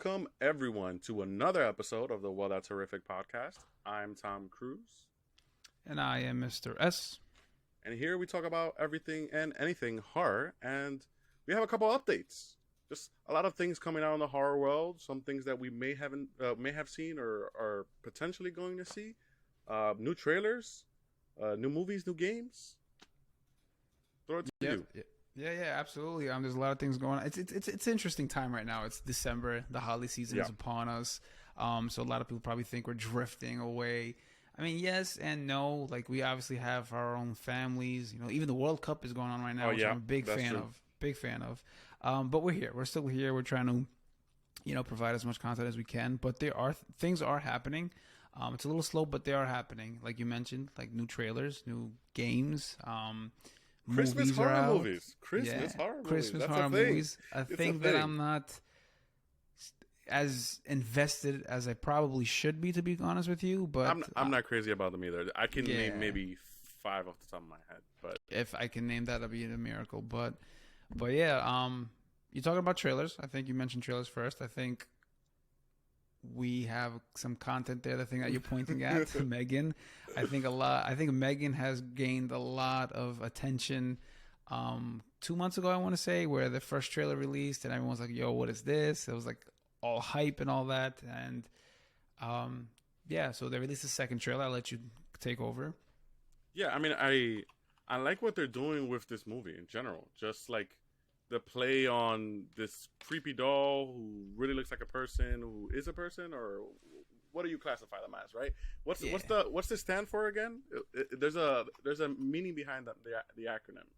Welcome, everyone, to another episode of the Well That's Horrific podcast. I'm Tom Cruise, And I am Mr. S. and here we talk about everything and anything horror, and we have a couple updates. Just a lot of things coming out in the horror world, some things that we may have seen or are potentially going to see, new trailers, new movies, new games. Throw it to you. Yeah, absolutely. There's a lot of things going on. It's an interesting time right now. It's December. The holiday season is upon us. So a lot of people probably think we're drifting away. I mean, yes and no. Like, we obviously have our own families. You know, even the World Cup is going on right now, which I'm a big fan of. Big fan of. But we're here. We're still here. We're trying to, provide as much content as we can. But things are happening. It's a little slow, but they are happening. Like you mentioned, like new trailers, new games. Christmas movies horror are out. movies. Christmas horror movies. Christmas That's horror a thing. movies. I It's think a that thing. I'm not as invested as I probably should be, to be honest with you. But I'm not crazy about them either. I can Yeah. name maybe 5 off the top of my head, but if I can name that, that'd be a miracle. But yeah, you're talking about trailers. I think you mentioned trailers first. I think we have some content there. The thing that you're pointing at, M3GAN. I think M3GAN has gained a lot of attention. 2 months ago, I want to say, where the first trailer released, and everyone's like, "Yo, what is this?" It was like all hype and all that, and yeah. So they released the second trailer. I'll let you take over. yeah, I mean, I like what they're doing with this movie in general. Just like the play on this creepy doll who really looks like a person who is a person, or what do you classify them as, right? What's this stand for again? There's a meaning behind the acronym.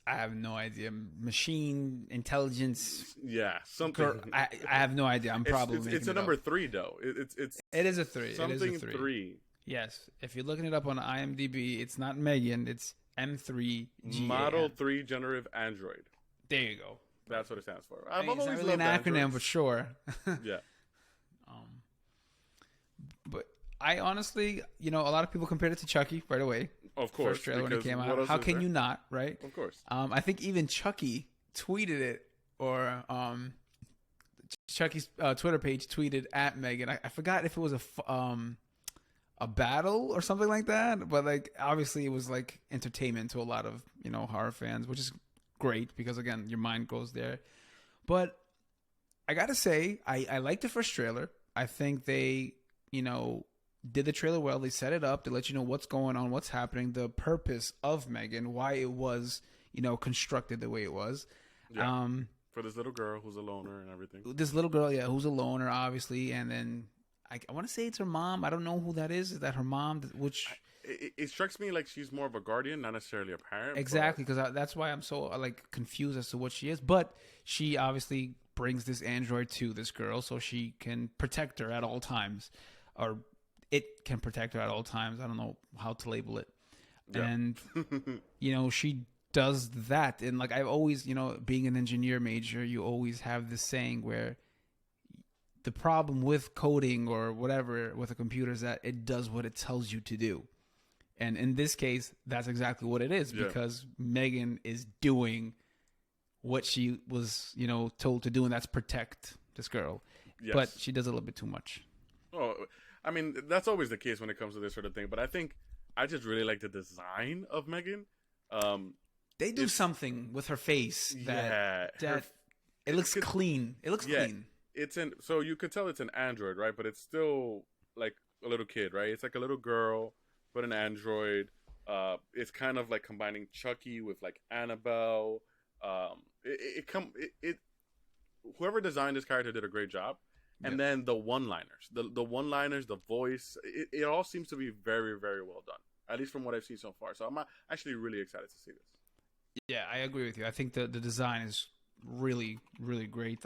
I have no idea. Machine intelligence. Yeah, something. I have no idea. I'm probably it's a number 3 though. It is a 3. Something it is a 3. Yes. If you're looking it up on IMDb, it's not M3GAN. It's M3GAN. Model 3 Generative Android. There you go. That's what it stands for. I mean, it's not always really an loved acronym, Androids. for sure. Yeah. But I honestly, a lot of people compared it to Chucky right away. Of course. First trailer when it because came what out. else How is can there? you not, right? Of course. I think even Chucky tweeted it, or Chucky's Twitter page tweeted at M3GAN. I forgot if it was a battle or something like that, but like obviously it was like entertainment to a lot of horror fans, which is great because again your mind goes there. But I gotta say I liked the first trailer. I think they did the trailer well. They set it up to let you know what's going on, what's happening, the purpose of M3GAN, why it was constructed the way it was. Yeah. For this little girl who's a loner and everything. This little girl, yeah, who's a loner, obviously, and then I want to say it's her mom. I don't know who that is. Is that her mom? Which It strikes me like she's more of a guardian, not necessarily a parent. exactly, because that's why I'm so confused as to what she is. But she obviously brings this android to this girl so she can protect her at all times, or it can protect her at all times. I don't know how to label it. Yeah. And she does that. And like I've always, being an engineer major, you always have this saying where the problem with coding or whatever with a computer is that it does what it tells you to do. And in this case, that's exactly what it is, because M3GAN is doing what she was, told to do, and that's protect this girl. Yes. But she does a little bit too much. Oh, I mean, that's always the case when it comes to this sort of thing. But I think I just really like the design of M3GAN. They do something with her face that it looks clean. It looks clean. So you could tell it's an android, right? But it's still like a little kid, right? It's like a little girl, but an android. It's kind of like combining Chucky with like Annabelle. Whoever designed this character did a great job. And then the one-liners, the one-liners, the voice, it all seems to be very, very well done. At least from what I've seen so far. So I'm actually really excited to see this. Yeah, I agree with you. I think the design is really, really great.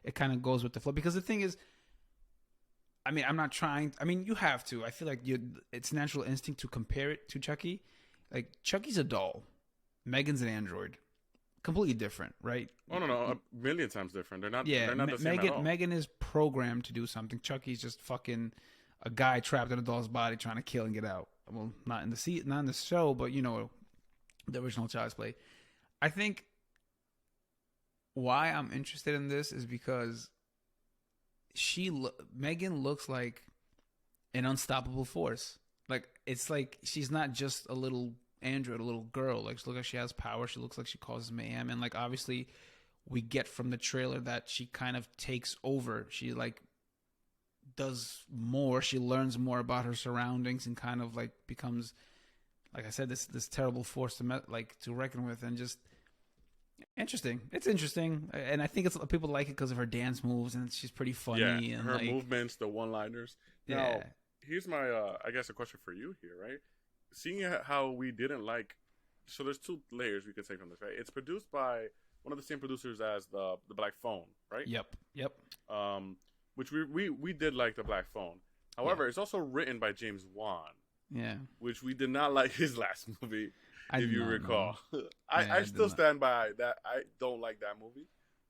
It kind of goes with the flow, because the thing is, I mean, I'm not trying. I mean, you have to. I feel like it's natural instinct to compare it to Chucky. Like, Chucky's a doll. M3GAN's an android. Completely different, right? Oh, no, a million times different. They're not Yeah, the same at all. M3GAN is programmed to do something. Chucky's just fucking a guy trapped in a doll's body trying to kill and get out. Well, not in the show, but the original Child's Play. I think why I'm interested in this is because M3GAN looks like an unstoppable force. Like it's like she's not just a little android, a little girl. Like she looks like she has power. She looks like she causes mayhem, and like obviously we get from the trailer that she kind of takes over. She like does more. She learns more about her surroundings and kind of like becomes, like I said, this terrible force to reckon with, and just interesting. It's interesting, and I think people like it because of her dance moves, and she's pretty funny. Yeah, and her like, movements, the one-liners. Yeah. Now, here's my, I guess, a question for you here, right? Seeing how we didn't like, so there's two layers we could say from this, right? It's produced by one of the same producers as the Black Phone, right? Yep. Which we did like the Black Phone. However, it's also written by James Wan. Yeah. Which we did not like his last movie, if you recall. I still did not. stand by that. I don't like that movie.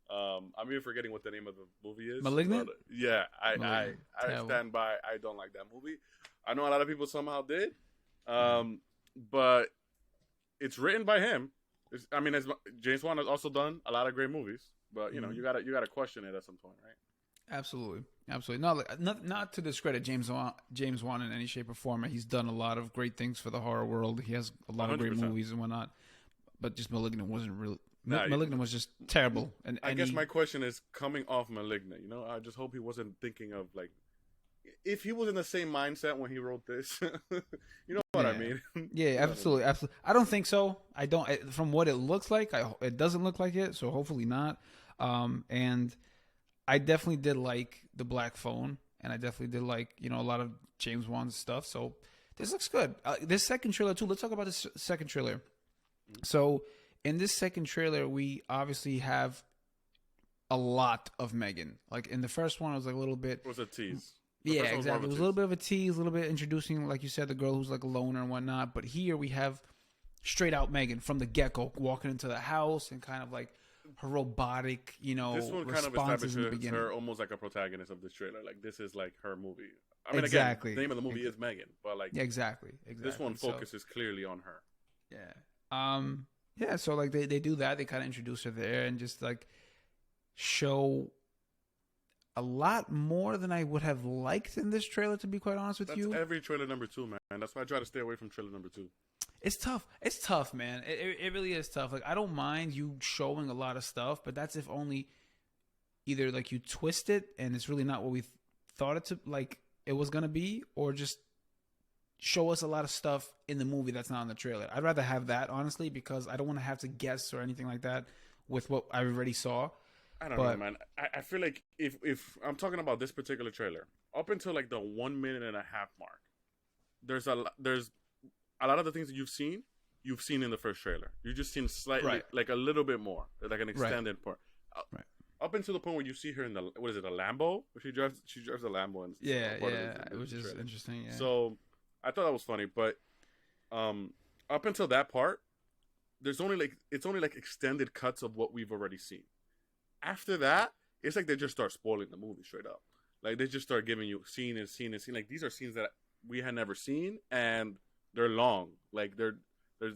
I'm even forgetting what the name of the movie is. Malignant? Yeah, I Terrible. stand by. I don't like that movie. I know a lot of people somehow did, but it's written by him. As James Wan has also done a lot of great movies, but you know you gotta question it at some point, right? Absolutely. Not to discredit James Wan in any shape or form. He's done a lot of great things for the horror world. He has a lot of great 100%. movies and whatnot. But just Malignant wasn't really. Nah, Malignant was just terrible. And I guess my question is coming off Malignant. You know, I just hope he wasn't thinking of like, if he was in the same mindset when he wrote this. You know what I mean? Yeah, absolutely. I don't think so. I don't. From what it looks like, it doesn't look like it. So hopefully not. And I definitely did like the Black Phone, and I definitely did like a lot of James Wan's stuff. So this looks good. This second trailer too. Let's talk about this second trailer. So in this second trailer, we obviously have a lot of M3GAN. Like in the first one, it was like a little bit. It was a tease. Yeah, exactly. It was a little bit of a tease, a little bit introducing, like you said, the girl who's like a loner and whatnot. But here we have straight out M3GAN from the get-go, walking into the house and kind of like her robotic, this one kind of establishes her almost like a protagonist of this trailer. Like this is like her movie. I mean, exactly. Again, the name of the movie is M3GAN, but like exactly. This one focuses clearly on her. Yeah. Yeah. So like they do that. They kind of introduce her there and just like show a lot more than I would have liked in this trailer. To be quite honest with you, every trailer number 2, man. That's why I try to stay away from trailer number 2. It's tough. It's tough, man. It really is tough. Like I don't mind you showing a lot of stuff, but that's if only either like you twist it and it's really not what we thought it was gonna be, or just show us a lot of stuff in the movie that's not in the trailer. I'd rather have that, honestly, because I don't want to have to guess or anything like that with what I already saw. I don't know, man. I feel like if I'm talking about this particular trailer, up until like the 1 minute and a half mark, there's a lot of the things that you've seen in the first trailer. You've just seen slightly, like a little bit more, like an extended part. Up until the point where you see her in the, what is it, a Lambo? She drives a Lambo. And which is interesting. Yeah. So I thought that was funny, but up until that part, it's only like extended cuts of what we've already seen. After that, it's like they just start spoiling the movie straight up. Like they just start giving you scene and scene and scene. Like these are scenes that we had never seen, and they're long. Like there's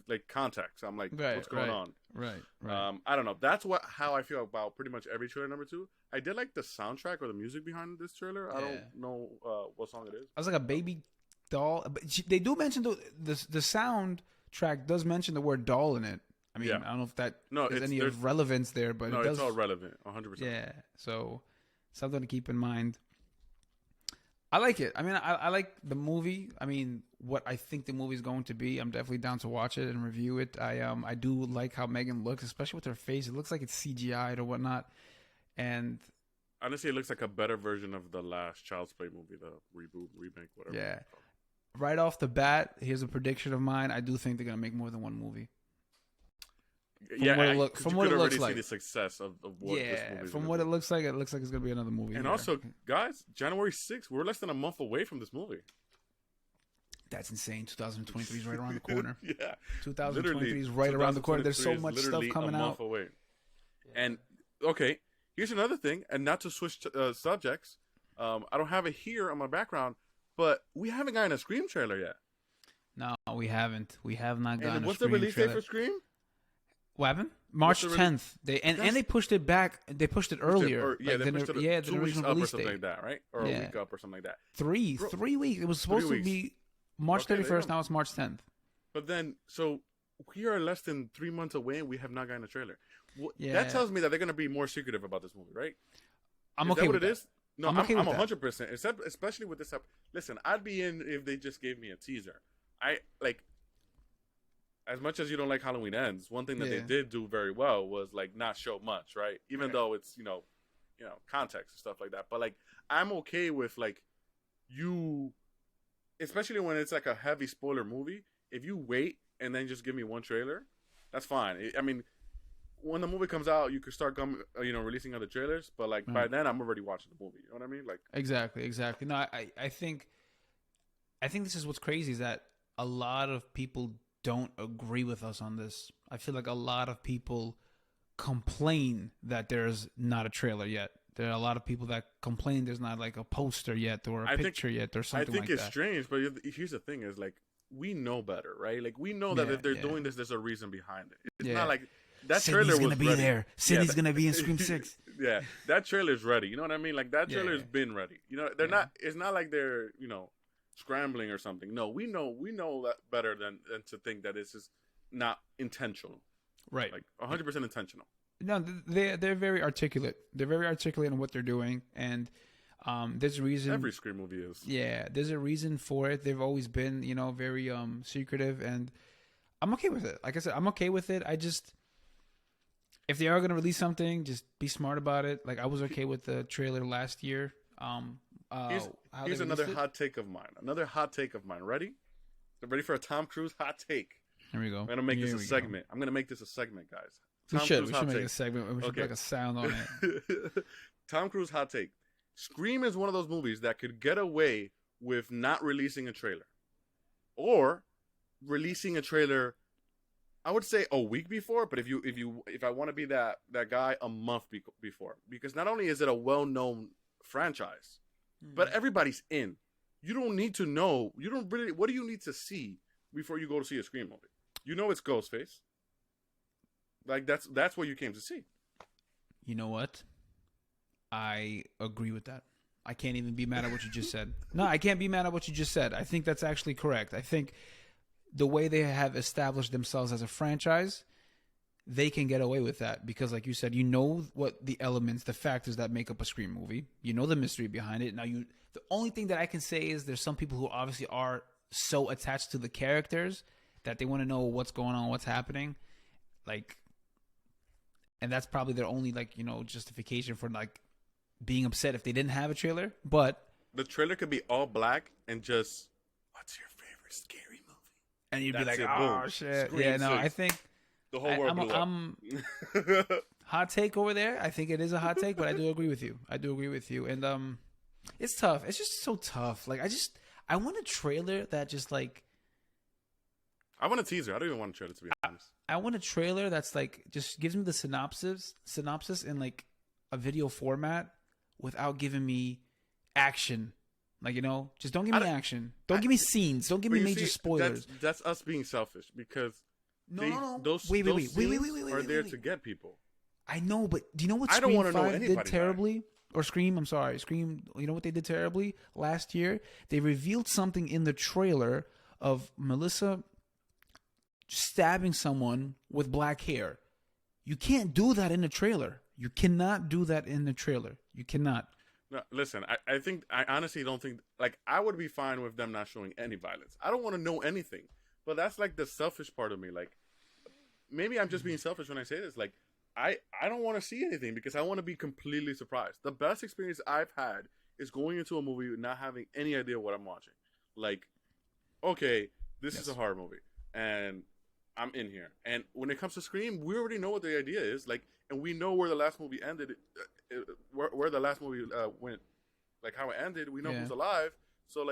like context. I'm like, what's going on? Right. I don't know. That's how I feel about pretty much every trailer number 2. I did like the soundtrack or the music behind this trailer. I don't know what song it is. I was like a baby doll. But they do mention the soundtrack does mention the word doll in it. I mean, I don't know if that is any of relevance there, but it does. It's all relevant, 100%. Yeah, so something to keep in mind. I like it. I mean, I like the movie. I mean, what I think the movie is going to be. I'm definitely down to watch it and review it. I do like how M3GAN looks, especially with her face. It looks like it's CGI'd or whatnot. And honestly, it looks like a better version of the last Child's Play movie, the reboot, remake, whatever. Yeah. Right off the bat, here's a prediction of mine. I do think they're gonna make more than one movie. From what it looks like, see the success of what this movie. From what it looks like it's gonna be another movie. And also, guys, January 6th, we're less than a month away from this movie. That's insane. 2023 is right around the corner. Yeah, 2023 is right around the corner. There's so much stuff coming out. Month away. Yeah. And okay, here's another thing, and not to switch subjects. I don't have it here on my background, but we haven't gotten a Scream trailer yet. No, we haven't. We have not gotten. And what's a Scream the release trailer. date for Scream? What happened? March 10th. And they pushed it back. They pushed it earlier. They pushed it 2 weeks up or something like that, right? Or a week up or something like that. 3 weeks. It was supposed to be March 31st. Now it's March 10th. But then, so we are less than 3 months away, and we have not gotten a trailer. That tells me that they're going to be more secretive about this movie, right? I'm okay with that. Is? No, I'm okay 100%. Especially with this. Listen, I'd be in if they just gave me a teaser. I like. As much as you don't like Halloween Ends, one thing that they did do very well was like not show much, right? Even though it's context and stuff like that. But like I'm okay with like you, especially when it's like a heavy spoiler movie. If you wait and then just give me one trailer, that's fine. I mean, when the movie comes out, you could start releasing other trailers. But like by then, I'm already watching the movie. You know what I mean? Like exactly. No, I think this is what's crazy is that a lot of people don't agree with us on this. I feel like a lot of people complain that there's not a trailer yet. There are a lot of people that complain there's not like a poster yet or a picture yet or something like that. I think it's strange, but here's the thing is like we know better, right? Like we know that if they're doing this, there's a reason behind it. It's not like that trailer was gonna be ready. There. Sydney's gonna be in Scream 6. Yeah, that trailer's ready. You know what I mean? Like that trailer's been ready. You know, they're not. It's not like they're scrambling or something. No, we know that better than to think that it's just not intentional. Right. Like 100% intentional. No, they're very articulate. They're very articulate in what they're doing, and there's a reason. Every Scream movie is. Yeah, there's a reason for it. They've always been, very secretive, and I'm okay with it. Like I said, I'm okay with it. I just, if they are gonna release something, just be smart about it. Like I was okay with the trailer last year. Here's another hot take of mine. Ready? Ready for a Tom Cruise hot take? Here we go. I'm gonna make this a segment. I'm gonna make this a segment, guys. We should make a segment. We should put like a sound on it. Tom Cruise hot take. Scream is one of those movies that could get away with not releasing a trailer, or releasing a trailer. I would say a week before, but if I want to be that guy, a month before, because not only is it a well-known franchise, but everybody's in. You don't need to know. You don't really. What do you need to see before you go to see a Scream movie? You know it's Ghostface. Like that's what you came to see. You know what? I agree with that. I can't even be mad at what you just said. No, I can't be mad at what you just said. I think that's actually correct. I think the way they have established themselves as a franchise, they can get away with that because, like you said, you know what the elements, the factors that make up a Scream movie. You know the mystery behind it. Now, the only thing that I can say is there's some people who obviously are so attached to the characters that they want to know what's going on, what's happening, and that's probably their only justification for being upset if they didn't have a trailer. But the trailer could be all black and just, what's your favorite scary movie? And you'd be like, oh shit. Scream yeah, no, 6. I think the whole world blew up. Hot take over there. I think it is a hot take, but I do agree with you. And it's tough. It's just so tough. Like I want a trailer that just I want a teaser. I don't even want a trailer, to be honest. I want a trailer that's just gives me the synopsis in a video format without giving me action. Just don't give me action. Don't give me scenes. Don't give me major spoilers. That's us being selfish because no. Those scenes are there to get people. I know, but do you know what Scream 5 did terribly? Or Scream, I'm sorry. Scream, you know what they did terribly last year? They revealed something in the trailer of Melissa stabbing someone with black hair. You can't do that in the trailer. You cannot do that in the trailer. You cannot. No, listen, I honestly don't think, I would be fine with them not showing any violence. I don't want to know anything. But that's the selfish part of me. Maybe I'm just being selfish when I say this. I don't want to see anything because I want to be completely surprised. The best experience I've had is going into a movie not having any idea what I'm watching. Okay, this is a horror movie, and I'm in here. And when it comes to Scream, we already know what the idea is. And we know where the last movie ended, where the last movie went, how it ended. We know who's alive. So,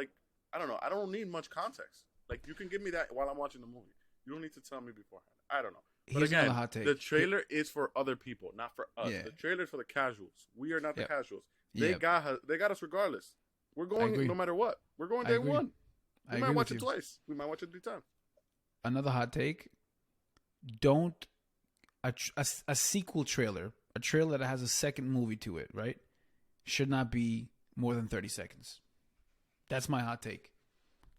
I don't know. I don't need much context. You can give me that while I'm watching the movie. You don't need to tell me beforehand. I don't know. But Here's again, hot take. The trailer is for other people, not for us. Yeah. The trailer is for the casuals. We are not the casuals. They got us regardless. We're going no matter what. We're going day one. We might watch it twice. We might watch it 3 times. Another hot take. Don't a sequel trailer, a trailer that has a second movie to it, right, should not be more than 30 seconds. That's my hot take.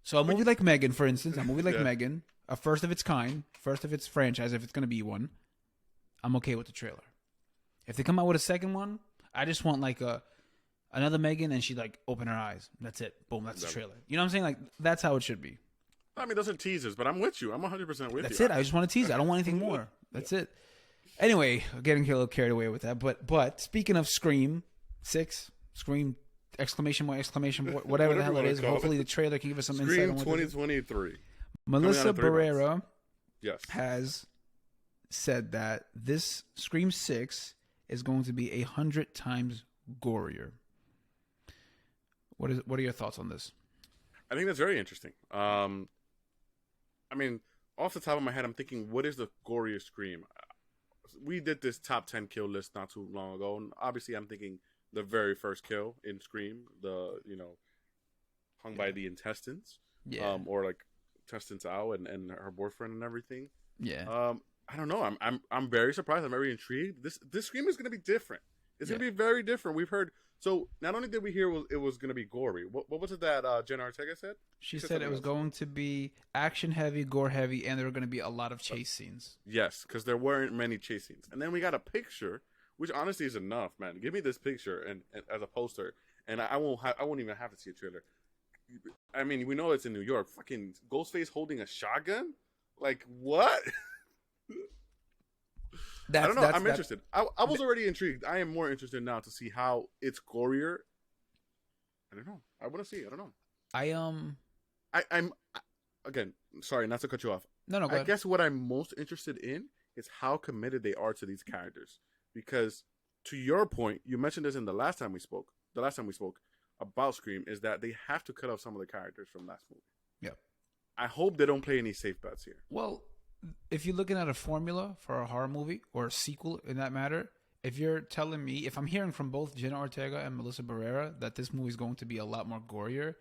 So a movie like M3GAN, for instance, M3GAN, a first of its kind, first of its franchise, if it's going to be one, I'm okay with the trailer. If they come out with a second one, I just want like another M3GAN and she like open her eyes. That's it. Boom, that's the trailer. You know what I'm saying? Like that's how it should be. I mean, those are teasers, but I'm with you. I'm 100% with you. That's it. I just want to tease. I don't want anything more. That's it. Anyway, getting a little carried away with that. But speaking of Scream 6, Scream exclamation point, whatever the hell it is. Hopefully the trailer can give us some insight on what 2023. Melissa Barrera yes. has said that this Scream 6 is going to be 100 times gorier. What are your thoughts on this? I think that's very interesting. I mean, off the top of my head, I'm thinking, what is the goriest Scream? We did this top 10 kill list not too long ago, and obviously I'm thinking the very first kill in Scream, hung by the intestines, or like intestines out and her boyfriend and everything. Yeah. I don't know. I'm very surprised. I'm very intrigued. This Scream is going to be different. It's going to be very different. We've heard. So not only did we hear it was going to be gory. What was it that Jenna Ortega said? She said it was going to be action heavy, gore heavy, and there were going to be a lot of chase scenes. Yes, because there weren't many chase scenes. And then we got a picture, which honestly is enough, man. Give me this picture and as a poster, and I won't even have to see a trailer. I mean, we know it's in New York. Fucking Ghostface holding a shotgun. Like what? I don't know. I'm interested. I was already intrigued. I am more interested now to see how it's gorier. I don't know. I want to see. I don't know. I'm again, sorry, not to cut you off. No, go ahead. I guess what I'm most interested in is how committed they are to these characters. Because to your point, you mentioned this in the last time we spoke about Scream, is that they have to cut off some of the characters from last movie. Yeah. I hope they don't play any safe bets here. Well, if you're looking at a formula for a horror movie or a sequel in that matter, if you're telling me, if I'm hearing from both Jenna Ortega and Melissa Barrera that this movie is going to be a lot more gorier,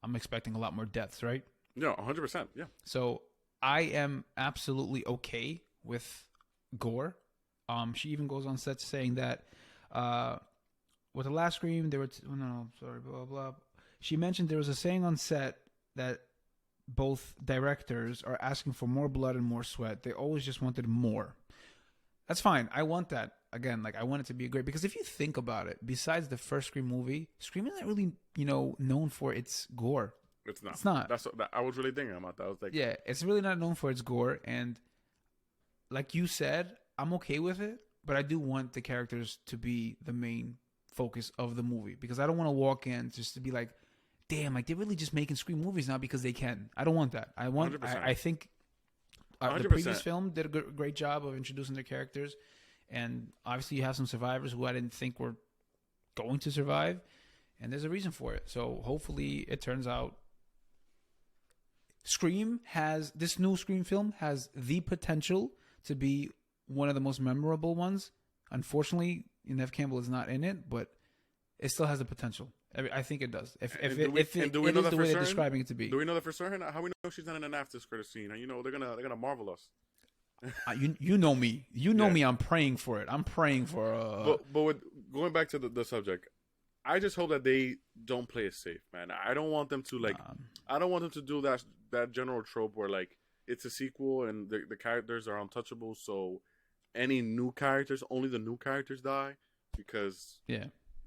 I'm expecting a lot more deaths, right? No, 100%. Yeah. So I am absolutely okay with gore. She even goes on set saying that with the last Scream, there were blah, blah, blah. She mentioned there was a saying on set that both directors are asking for more blood and more sweat. They always just wanted more. That's fine. I want that. Again, like I want it to be great, because if you think about it, besides the first Scream movie, Scream isn't really, known for its gore. It's not. It's not. That's what I was really thinking about that. I was like, yeah, it's really not known for its gore. And like you said, I'm okay with it, but I do want the characters to be the main focus of the movie, because I don't want to walk in just to be like, damn, like they're really just making Scream movies now because they can. I don't want that. I think the previous film did a great job of introducing their characters, and obviously you have some survivors who I didn't think were going to survive, and there's a reason for it. So hopefully it turns out this new Scream film has the potential to be one of the most memorable ones. Unfortunately, Neve Campbell is not in it, but it still has the potential. I think it does. If it is the way they're describing it to be. Do we know that for certain? How we know she's not in an after credit scene? They're gonna marvel us. You know me. You know me. I'm praying for it. I'm praying for. But going back to the subject, I just hope that they don't play it safe, man. I don't want them to I don't want them to do that general trope where like it's a sequel and the characters are untouchable. So any new characters, only the new characters die, because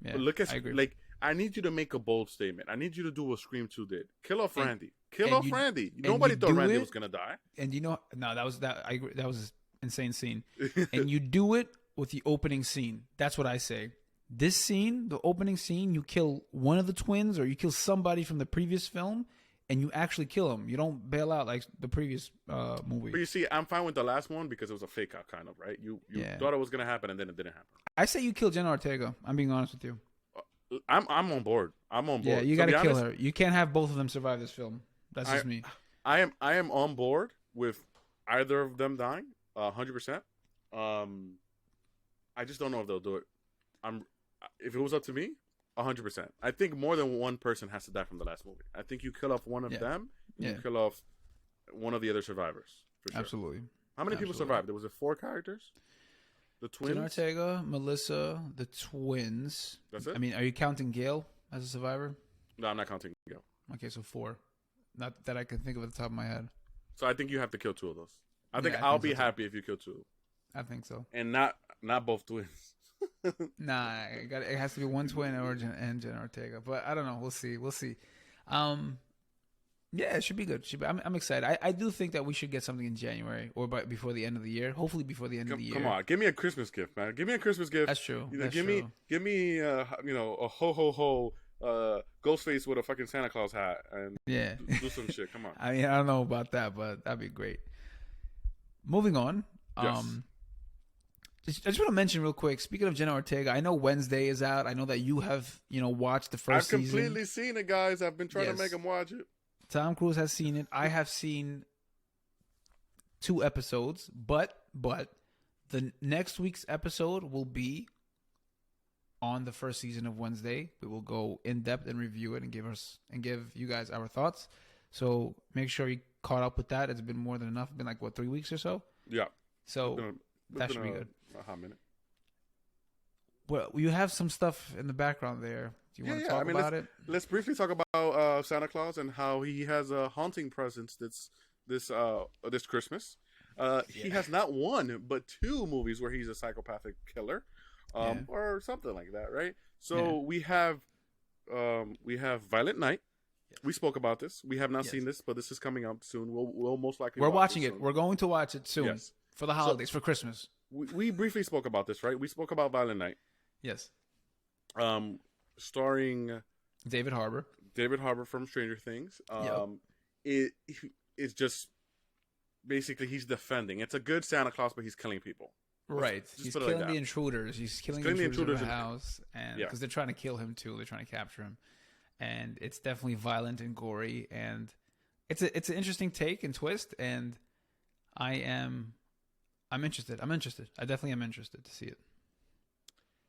But look at, like, I need you to make a bold statement. I need you to do what Scream 2 did. Kill off Randy. Kill off Randy. Nobody thought Randy was gonna die. And that was an insane scene. And you do it with the opening scene. That's what I say. This scene, the opening scene, you kill one of the twins or you kill somebody from the previous film, and you actually kill them. You don't bail out like the previous movie. But you see, I'm fine with the last one because it was a fake out, kind of, right? You thought it was gonna happen, and then it didn't happen. I say you kill Jenna Ortega. I'm being honest with you. I'm on board. I'm on board. Yeah, you got to kill her. You can't have both of them survive this film. That's just me. I am on board with either of them dying, 100%. I just don't know if they'll do it. If it was up to me, 100%. I think more than one person has to die from the last movie. I think you kill off one of them, and you kill off one of the other survivors. For sure. Absolutely. How many people Absolutely. survived? Was it 4 characters? The twins? Jenna Ortega, Melissa, the twins. That's it? I mean, are you counting Gail as a survivor? No, I'm not counting Gil. Okay, so 4. Not that I can think of at the top of my head. So I think you have to kill 2 of those. I Yeah, think I I'll think be so, too. happy if you kill 2. I think so. And not both twins. Nah, it has to be one twin and Jenna Ortega. But I don't know. We'll see. Yeah, it should be good. I'm excited. I do think that we should get something in January or before the end of the year. Hopefully before the end of the year. Come on, give me a Christmas gift, man. Give me a Christmas gift. That's true. Give me a ho ho ho Ghostface with a fucking Santa Claus hat and yeah, do some shit. Come on. I mean, I don't know about that, but that'd be great. Moving on. Yes. I just want to mention real quick. Speaking of Jenna Ortega, I know Wednesday is out. I know that you have watched the first season. I've completely seen it, guys. I've been trying to make him watch it. Tom Cruise has seen it. I have seen 2 episodes, but the next week's episode will be on the first season of Wednesday. We will go in depth and review it and give you guys our thoughts. So make sure you caught up with that. It's been more than enough. It's been like 3 weeks or so. Yeah. So that should be good. A hot minute. Well, you have some stuff in the background there. Do you want to talk about it? Let's briefly talk about Santa Claus and how he has a haunting presence this Christmas. He has not 1 but 2 movies where he's a psychopathic killer, or something like that, right? So we have Violent Night. Yes. We spoke about this. We have not seen this, but this is coming out soon. We'll most likely. We're watching it. We're going to watch it soon. Yes. For the holidays, for Christmas. We briefly spoke about this, right? We spoke about Violent Night. Yes. Starring David Harbour from Stranger Things. It's just basically he's defending. It's a good Santa Claus, but he's killing people. Right. He's killing the intruders. He's killing the intruders in the house, and because they're trying to kill him too. They're trying to capture him, and it's definitely violent and gory, and it's an interesting take and twist, and I'm interested. I definitely am interested to see it.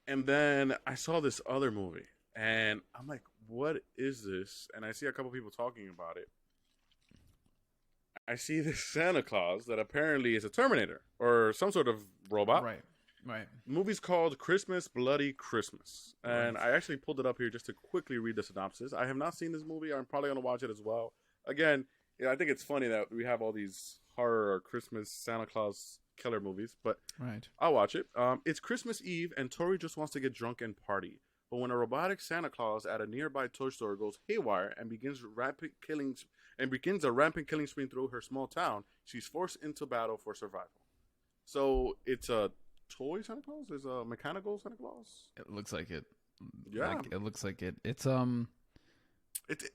And then I saw this other movie, and I'm like, what is this? And I see a couple people talking about it. I see this Santa Claus that apparently is a Terminator or some sort of robot. Right. The movie's called Christmas, Bloody Christmas. And I actually pulled it up here just to quickly read the synopsis. I have not seen this movie. I'm probably going to watch it as well. Again, I think it's funny that we have all these horror or Christmas Santa Claus killer movies, but I'll watch it. It's Christmas Eve, and Tori just wants to get drunk and party. But when a robotic Santa Claus at a nearby toy store goes haywire and begins a rampant killing spree through her small town, she's forced into battle for survival. So it's a toy Santa Claus? It's a mechanical Santa Claus? It looks like it. Yeah, it looks like it. It's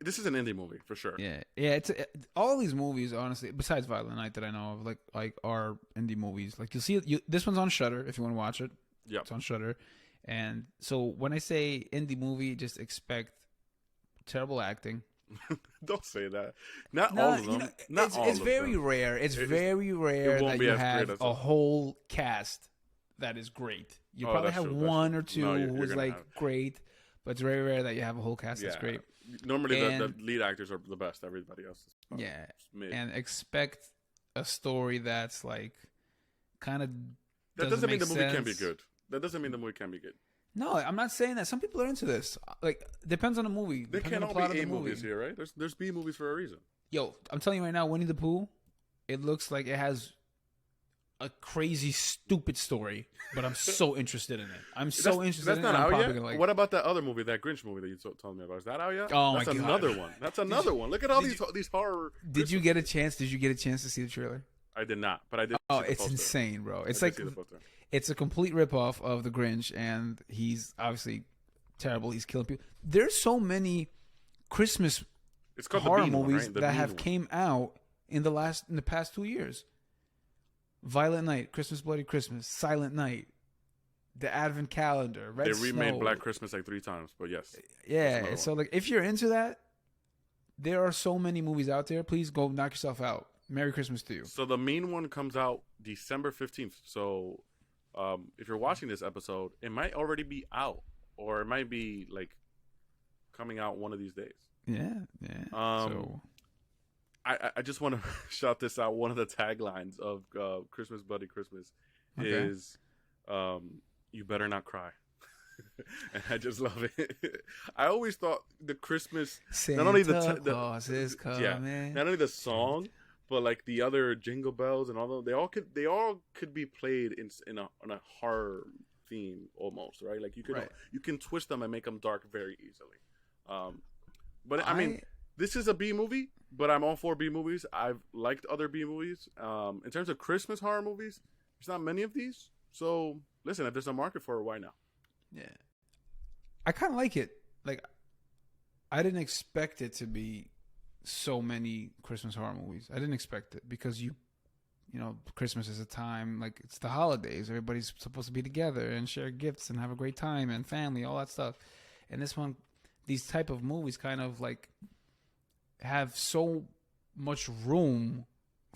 This is an indie movie for sure. Yeah. It's all these movies, honestly. Besides Violent Night that I know of, like are indie movies. Like you'll see, this one's on Shudder if you want to watch it. Yeah, it's on Shudder. And so when I say indie movie, just expect terrible acting. Don't say that. Not all of them. It's very rare. It's very rare that you have a whole cast that is great. You probably have one or two who's like great, but it's very rare that you have a whole cast that's great. Normally, the lead actors are the best. Everybody else is and expect a story that's like kind of. That doesn't mean the movie can be good. That doesn't mean the movie can be good. No, I'm not saying that. Some people are into this. Like, depends on the movie. There can't all be A movies here, right? There's B movies for a reason. Yo, I'm telling you right now, Winnie the Pooh, it looks like it has a crazy, stupid story, but I'm so interested in it. That's not out yet? What about that other movie, that Grinch movie that you told me about? Is that out yet? Oh, that's my God. Another one. That's another one. Look at all these horror. Did you get a chance? Did you get a chance to see the trailer? I did not, but I did. Oh, it's insane, bro. It's like it's a complete ripoff of the Grinch, and he's obviously terrible. He's killing people. There's so many Christmas horror movies that have came out in the past 2 years. Violent Night, Christmas, Bloody Christmas, Silent Night, The Advent Calendar, Red Snow. They remade Black Christmas like 3 times, but yes. Yeah, so like if you're into that, there are so many movies out there. Please go knock yourself out. Merry Christmas to you. So the main one comes out December 15th. So if you're watching this episode, it might already be out, or it might be like coming out one of these days. Yeah. I just want to shout this out. One of the taglines of Christmas Bloody Christmas is, "You better not cry." And I just love it. I always thought the Christmas, Santa not only Claus is coming. not only the song, but like the other jingle bells and all those, they all could be played in a horror theme almost, right? Like you can twist them and make them dark very easily. But I mean, this is a B movie, but I'm all for B movies. I've liked other B movies. In terms of Christmas horror movies, there's not many of these. So listen, if there's a market for it, why not? Yeah, I kind of like it. Like, I didn't expect it to be so many Christmas horror movies. I didn't expect it because you know, Christmas is a time, like, it's the holidays. Everybody's supposed to be together and share gifts and have a great time and family, all that stuff. And this one, these type of movies kind of like have so much room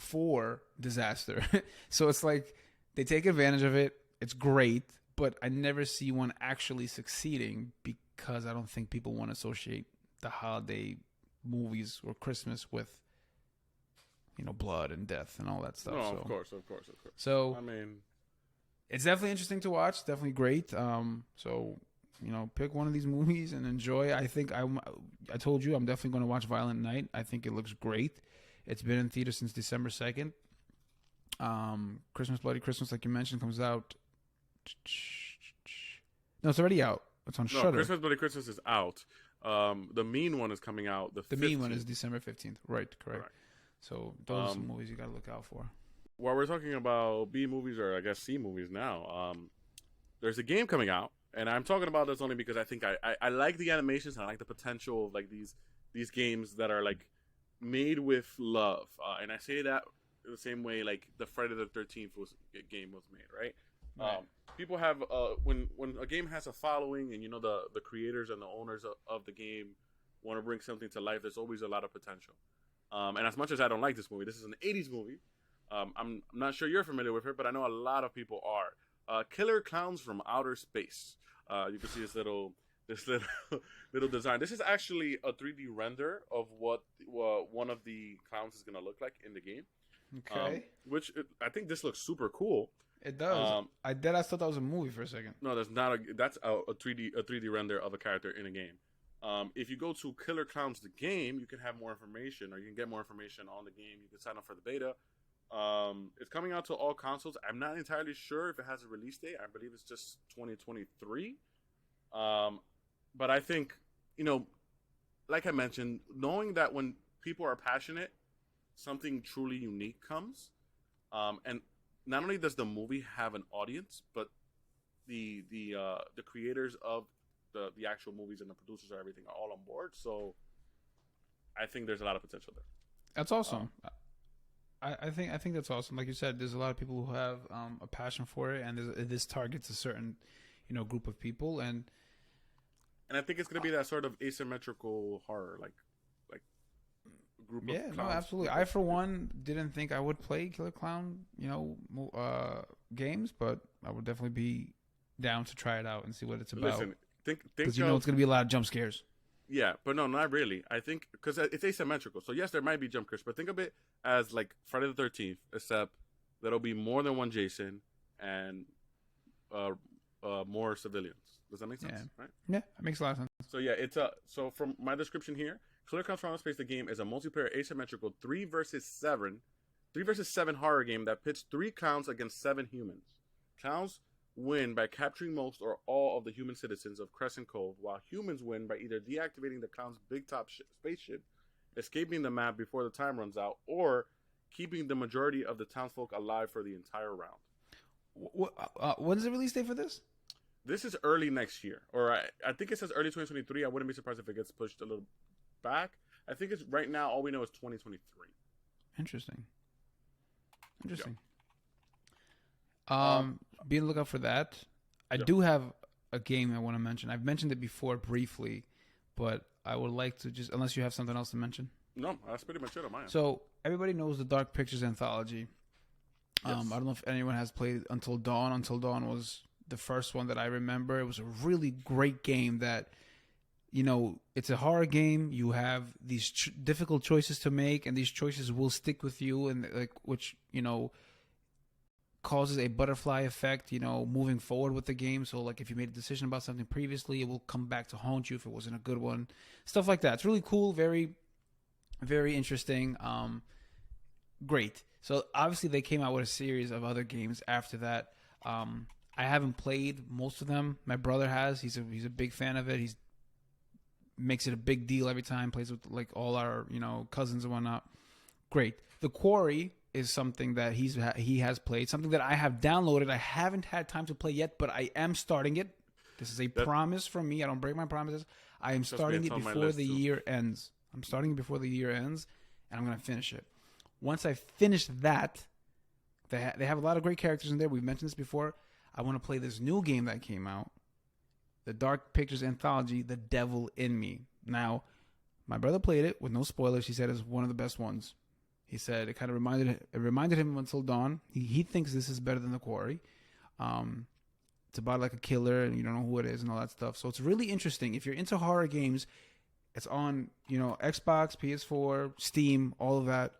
for disaster. So it's like they take advantage of it. It's great. But I never see one actually succeeding because I don't think people want to associate the holiday movies or Christmas with, you know, blood and death and all that stuff. No, so, of course. So, I mean, it's definitely interesting to watch. Definitely great. So, you know, pick one of these movies and enjoy. I think I told you I'm definitely going to watch Violent Night. I think it looks great. It's been in theater since December 2nd. Christmas Bloody Christmas, like you mentioned, comes out. No, it's already out. It's on Shudder. Christmas Bloody Christmas is out. The Mean one is coming out the 15th. Mean one is December 15th. Right, correct. So those are some movies you got to look out for. While we're talking about B movies, or I guess C movies now, there's a game coming out, and I'm talking about this only because I think I like the animations and I like the potential of like these games that are like made with love. And I say that the same way like the Friday the 13th game was made, right? People have when a game has a following, and you know the creators and the owners of the game want to bring something to life, there's always a lot of potential. And as much as I don't like this movie, this is an 80s movie. I'm not sure you're familiar with it, but I know a lot of people are. Killer Clowns from Outer Space. You can see this little design. This is actually a 3D render of what one of the clowns is going to look like in the game. Okay. I think this looks super cool. It does. I thought that was a movie for a second. No, that's a 3D render of a character in a game. If you go to Killer Clowns the game, you can have more information, or you can get more information on the game. You can sign up for the beta. It's coming out to all consoles. I'm not entirely sure if it has a release date. I believe it's just 2023. But I think, you know, like I mentioned, knowing that when people are passionate, something truly unique comes. And not only does the movie have an audience, but the creators of the actual movies and the producers and everything are all on board. So I think there's a lot of potential there. That's awesome. I think that's awesome. Like you said, there's a lot of people who have a passion for it, and this targets a certain, you know, group of people, and I think it's gonna be that sort of asymmetrical horror, like group of clowns. No, absolutely. I for one didn't think I would play Killer Clown, you know, games, but I would definitely be down to try it out and see what it's about. Listen, think because you know it's gonna be a lot of jump scares. Yeah, but no, not really. I think because it's asymmetrical. So yes, there might be jump scares, but think of it as like Friday the 13th, except there'll be more than one Jason and more civilians. Does that make sense? Yeah. Right? Yeah, it makes a lot of sense. So yeah, so from my description here, Killer Clowns from Outer Space, the game is a multiplayer asymmetrical 3 versus 7 horror game that pits 3 clowns against 7 humans. Clowns win by capturing most or all of the human citizens of Crescent Cove, while humans win by either deactivating the clown's big top spaceship, escaping the map before the time runs out, or keeping the majority of the townsfolk alive for the entire round. When's the release date for this? This is early next year, or I think it says early 2023. I wouldn't be surprised if it gets pushed a little back. I think it's right now. All we know is 2023. Interesting. Yeah. Be on the lookout for that. I do have a game I want to mention. I've mentioned it before briefly, but I would like to just, unless you have something else to mention. No, that's pretty much it on my end. So everybody knows the Dark Pictures anthology. Yes. I don't know if anyone has played Until Dawn. Until Dawn was the first one that I remember. It was a really great game that it's a horror game. You have these difficult choices to make, and these choices will stick with you, and which causes a butterfly effect, moving forward with the game. So like if you made a decision about something previously, it will come back to haunt you if it wasn't a good one. Stuff like that. It's really cool, very, very interesting. Great. So obviously they came out with a series of other games after that. I haven't played most of them. My brother has. He's a big fan of it. He's makes it a big deal every time. Plays with like all our cousins and whatnot. Great. The Quarry is something that he has played. Something that I have downloaded. I haven't had time to play yet, but I am starting it. This is a promise from me. I don't break my promises. I am starting it before the year ends. I'm starting it before the year ends, and I'm gonna finish it. Once I finish that, they have a lot of great characters in there. We've mentioned this before. I want to play this new game that came out, the Dark Pictures anthology, The Devil in Me. Now, my brother played it with no spoilers. He said it's one of the best ones. He said it kind of reminded him of Until Dawn. He thinks this is better than The Quarry. It's about like a killer and you don't know who it is and all that stuff. So it's really interesting. If you're into horror games, it's on Xbox, PS4, Steam, all of that.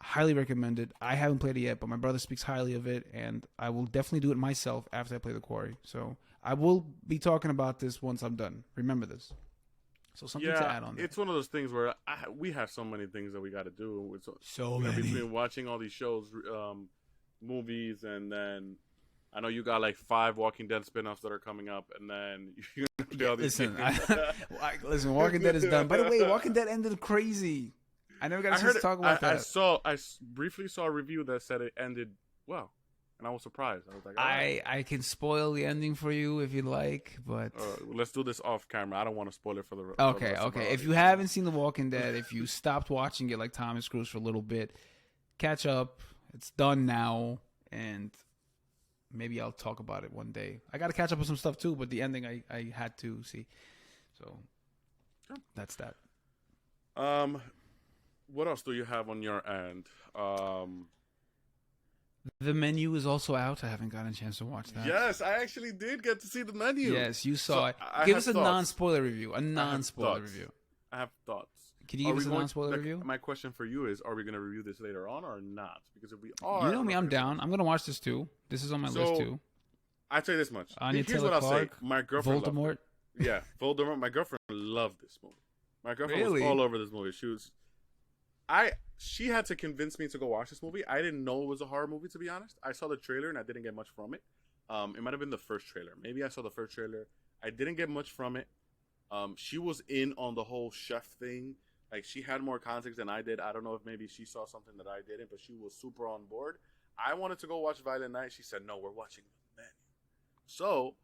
Highly recommended. I haven't played it yet, but my brother speaks highly of it, and I will definitely do it myself after I play The Quarry. So I will be talking about this once I'm done. Remember this. So something to add on there. It's one of those things where we have so many things that we got to do. So many. Between watching all these shows, movies, and then I know you got like 5 Walking Dead spinoffs that are coming up, and then you're going to do all these things. Listen, Walking Dead is done. By the way, Walking Dead ended crazy. I never got a chance to talk about that. I briefly saw a review that said it ended well, and I was surprised. I was like, I can spoil the ending for you if you'd like, but let's do this off camera. I don't want to spoil it for the okay. If you haven't seen The Walking Dead, if you stopped watching it like Thomas Cruise for a little bit, catch up. It's done now, and maybe I'll talk about it one day. I got to catch up with some stuff too, but the ending I had to see. So that's that. What else do you have on your end? The Menu is also out. I haven't gotten a chance to watch that. Yes, I actually did get to see The Menu. Yes, you saw it. Give us a non-spoiler review. I have thoughts. Can you give us a non-spoiler review? My question for you is, are we going to review this later on or not? Because if we are... You know me, I'm down. I'm going to watch this too. This is on my list too. I'd say this much. Anya Here's Taylor what Clark, I'll say. My girlfriend Voldemort. Yeah, Voldemort. My girlfriend loved this movie. My girlfriend Really? was all over this movie. She had to convince me to go watch this movie. I didn't know it was a horror movie, to be honest. I saw the trailer and I didn't get much from it. It might have been the first trailer. Maybe I saw the first trailer. I didn't get much from it. She was in on the whole chef thing. Like, she had more context than I did. I don't know if maybe she saw something that I didn't, but she was super on board. I wanted to go watch Violent Night. She said, no, we're watching The Menu. So,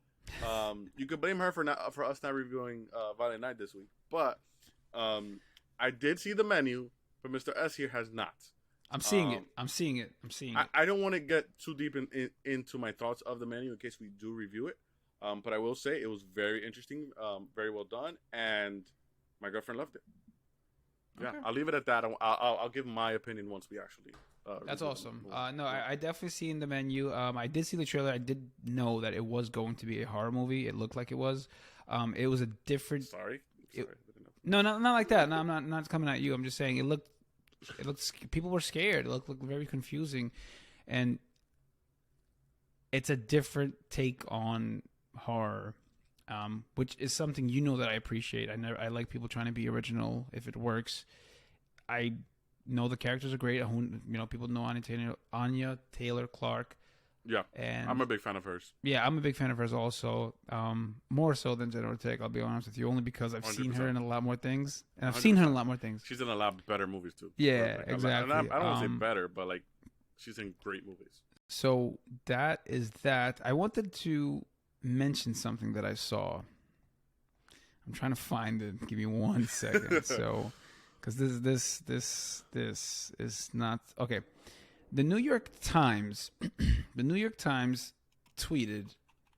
you could blame her for us not reviewing Violent Night this week. But I did see The Menu, but Mr. S here has not. I'm seeing it. I don't want to get too deep into my thoughts of The Menu in case we do review it. But I will say it was very interesting, very well done, and my girlfriend loved it. Yeah, okay. I'll leave it at that. I'll give my opinion once we actually. That's awesome. I definitely seen The Menu. I did see the trailer. I did know that it was going to be a horror movie. It looked like it was. It was a different. Sorry. No, not like that. No, I'm not coming at you. I'm just saying it looked. People were scared. It looked very confusing, and it's a different take on horror. Which is something that I appreciate. I like people trying to be original if it works. I know the characters are great. People know Anya Taylor Clark. Yeah, and I'm a big fan of hers. Yeah, I'm a big fan of hers also. More so than Jenna Ortega, I'll be honest with you, only because I've 100%. Seen her in a lot more things, and I've 100%. Seen her in a lot more things. She's in a lot better movies too. Yeah, exactly. I don't want to say better, but like she's in great movies. So that is that. I wanted to mention something that I saw. I'm trying to find it. Give me 1 second. So, because this is not okay. The New York Times tweeted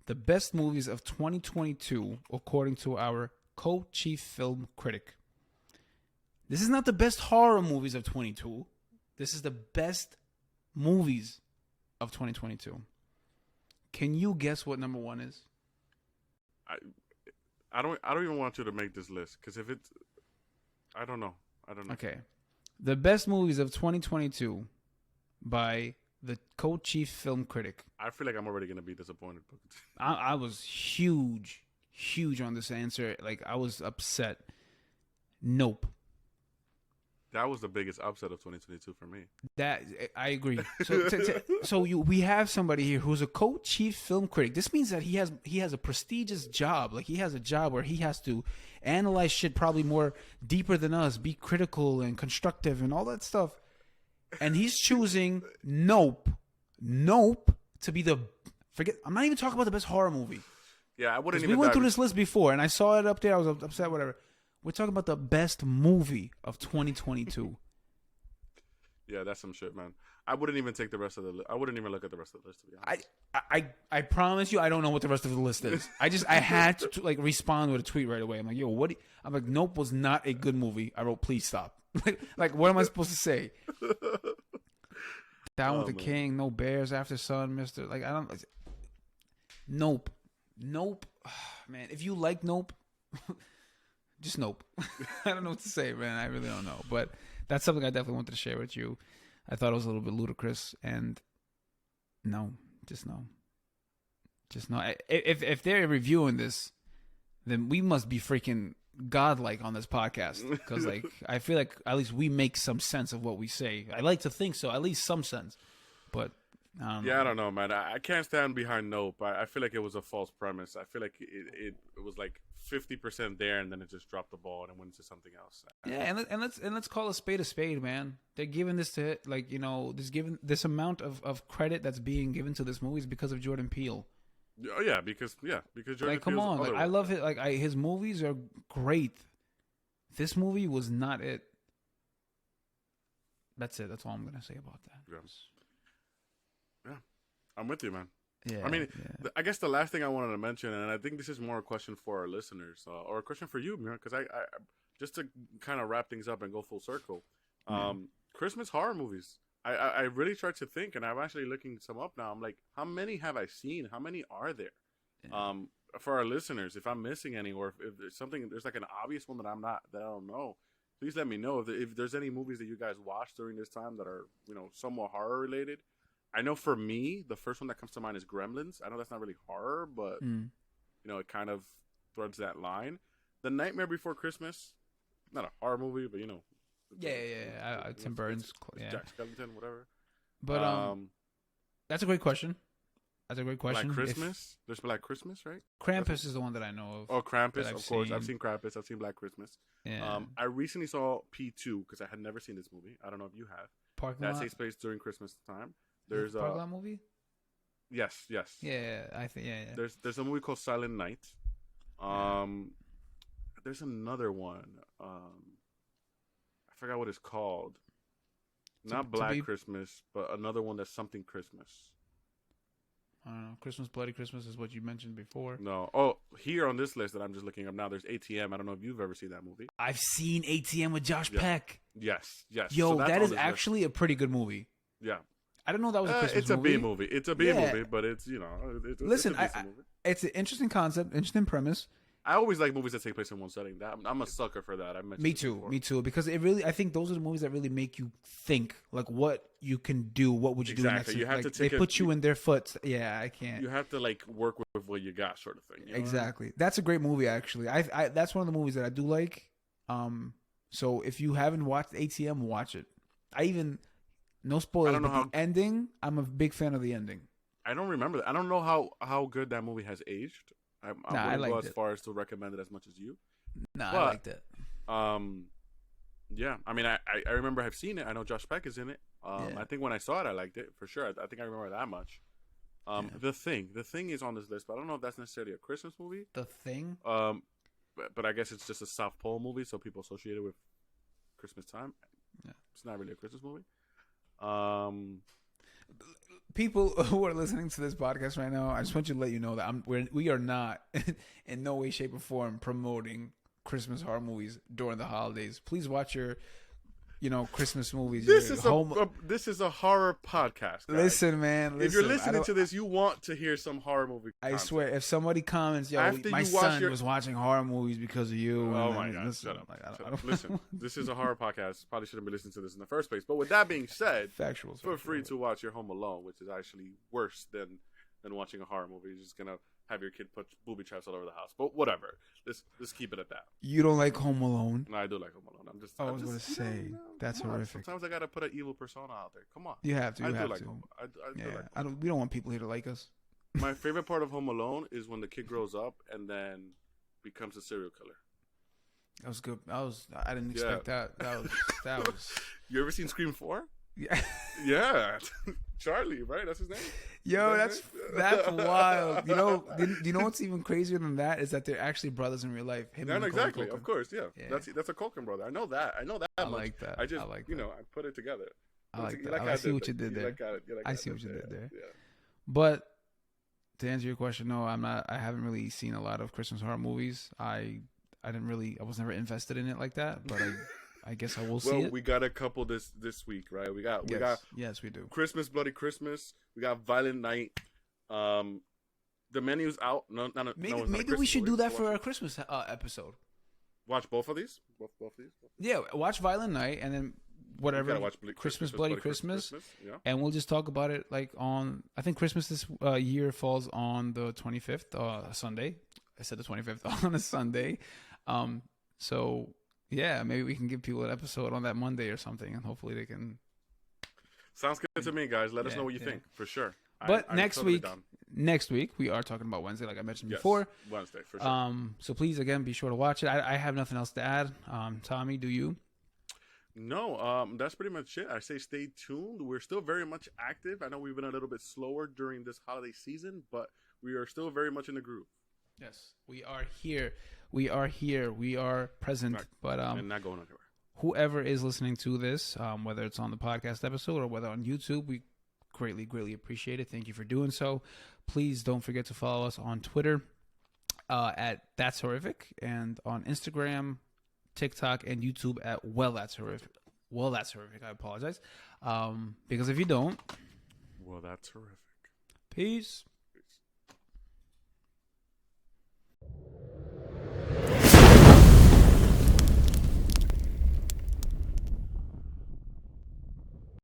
the best movies of 2022 according to our co-chief film critic. This is not the best horror movies of 22. This is the best movies of 2022. Can you guess what number 1 is? I don't even want you to make this list because if it's, I don't know. I don't know. Okay. The best movies of 2022 by the co-chief film critic. I feel like I'm already gonna be disappointed. I was huge on this answer. Like, I was upset. Nope. That was the biggest upset of 2022 for me. That I agree. So we have somebody here who's a co-chief film critic. This means that he has a prestigious job. Like, he has a job where he has to analyze shit probably more deeper than us, be critical and constructive and all that stuff. And he's choosing Nope to be the I'm not even talking about the best horror movie. Yeah, I wouldn't even. We went through this list before, and I saw it up there. I was upset. Whatever. We're talking about the best movie of 2022. Yeah, that's some shit, man. I wouldn't even take the rest of the list. I wouldn't even look at the rest of the list, to be honest. I promise you, I don't know what the rest of the list is. I had to like respond with a tweet right away. I'm like, yo, what? I'm like, Nope was not a good movie. I wrote, please stop. like, what am I supposed to say? Down with the King, No Bears, After Sun, Mister. Like, I don't. Nope. Man, if you like Nope. Just Nope. I don't know what to say, man. I really don't know. But that's something I definitely wanted to share with you. I thought it was a little bit ludicrous. And no. Just no. If they're reviewing this, then we must be freaking godlike on this podcast. Because, like, I feel like at least we make some sense of what we say. I like to think so. At least some sense. But I don't know. Yeah, I don't know, man. I can't stand behind Nope. I feel like it was a false premise. I feel like it was like 50% there, and then it just dropped the ball and it went into something else. Yeah, and let's call a spade, man. They're giving this to, like, you know, this amount of credit that's being given to this movie is because of Jordan Peele. Oh yeah, because Jordan. Like, come on, like, I love it. Like, his movies are great. This movie was not it. That's it. That's all I'm gonna say about that. Yeah, I'm with you, man. Yeah, I mean, I guess the last thing I wanted to mention, and I think this is more a question for our listeners, or a question for you, man, because I just to kind of wrap things up and go full circle, Christmas horror movies. I really tried to think, and I'm actually looking some up now. I'm like, how many have I seen? How many are there? Yeah. For our listeners, if I'm missing any, or if there's something, there's like an obvious one that I don't know, please let me know. If there's any movies that you guys watched during this time that are, you know, somewhat horror related. I know for me, the first one that comes to mind is Gremlins. I know that's not really horror, but you know, it kind of threads that line. The Nightmare Before Christmas, not a horror movie, but you know, Tim Burns, Jack Skellington, whatever. But that's a great question. Black Christmas. There's Black Christmas, right? Krampus is the one that I know of. Oh, Krampus, of course. I've seen Krampus. I've seen Black Christmas. Yeah. I recently saw P2 because I had never seen this movie. I don't know if you have. That takes place during Christmas time. There's a Parkland movie. Yes. Yeah, I think yeah. There's a movie called Silent Night. There's another one. I forgot what it's called. Not Black Christmas, but another one that's something Christmas. I don't know. Christmas, Bloody Christmas is what you mentioned before. No. Oh, here on this list that I'm just looking up now, there's ATM. I don't know if you've ever seen that movie. I've seen ATM with Josh Peck. Yes. Yo, so that is actually a pretty good movie. Yeah. I don't know that was a Christmas movie. movie. It's a B movie, but it's, you know, listen, it's an interesting concept, interesting premise. I always like movies that take place in one setting. I'm a sucker for that. Me too. Because I think those are the movies that really make you think, like, what you can do, what would you do next. You have like, to they put you in their foot. Yeah, I can't. You have to like work with what you got, sort of thing. You know? Exactly. That's a great movie, actually. I that's one of the movies that I do like. So if you haven't watched ATM, watch it. No spoilers, but the ending, I'm a big fan of the ending. I don't remember that. I don't know how good that movie has aged. I wouldn't go as far as to recommend it as much as you. I liked it. Yeah. I mean, I remember I've seen it. I know Josh Peck is in it. I think when I saw it, I liked it for sure. I think I remember that much. The Thing is on this list, but I don't know if that's necessarily a Christmas movie. The Thing. But I guess it's just a South Pole movie, so people associate it with Christmas time. Yeah. It's not really a Christmas movie. People who are listening to this podcast right now, I just want you to let you know that we are not in no way, shape, or form promoting Christmas horror movies during the holidays. Please watch your Christmas movies. This is a horror podcast, guys. Listen, man. If you're listening to this, you want to hear some horror movie content. I swear, if somebody comments, "Yo, my son was watching horror movies because of you," oh my god, shut up. Listen, this is a horror podcast. Probably shouldn't be listening to this in the first place. But with that being said, feel free to watch your Home Alone, which is actually worse than watching a horror movie. You're just gonna have your kid put booby traps all over the house. But whatever. Let's keep it at that. You don't like Home Alone? No, I do like Home Alone. I was going to say, that's horrific. Sometimes I got to put an evil persona out there. Come on. You have to. I do like Home. We don't want people here to like us. My favorite part of Home Alone is when the kid grows up and then becomes a serial killer. That was good. I didn't expect that. That was. You ever seen Scream 4? Yeah. Yeah. Charlie, right? That's his name. Yo, that's wild. Do you know what's even crazier than that is that they're actually brothers in real life. Exactly. Of course, yeah. That's a Culkin brother. I know that. I much. Like that. I put it together. I like that. I see what you did there. I see what you did there. Yeah. But to answer your question, no, I'm not. I haven't really seen a lot of Christmas horror movies. I was never invested in it like that. But I guess I will see it. Well, we got a couple this week, right? Yes, we do. Christmas, Bloody Christmas. We got Violent Night. The menu's out. Maybe we should do that for our Christmas episode. Watch both of these. Both these. Yeah, watch Violent Night and then whatever. Watch Christmas, Bloody Christmas. Yeah. And we'll just talk about it on. I think Christmas this year falls on the 25th, Sunday. I said the 25th on a Sunday. So. Yeah, maybe we can give people an episode on that Monday or something, and hopefully they can. Sounds good to me, guys. Let us know what you think, for sure. But next week we are talking about Wednesday, like I mentioned before. Wednesday, for sure. So please, again, be sure to watch it. I have nothing else to add. Tommy, do you? No, that's pretty much it. I say stay tuned. We're still very much active. I know we've been a little bit slower during this holiday season, but we are still very much in the groove. Yes, we are here. We are present. Right. But and not going anywhere. Whoever is listening to this, whether it's on the podcast episode or whether on YouTube, we greatly appreciate it. Thank you for doing so. Please don't forget to follow us on Twitter at That's Horrific, and on Instagram, TikTok, and YouTube at That's Horrific. That's Horrific. I apologize. Because if you don't, that's horrific. Peace.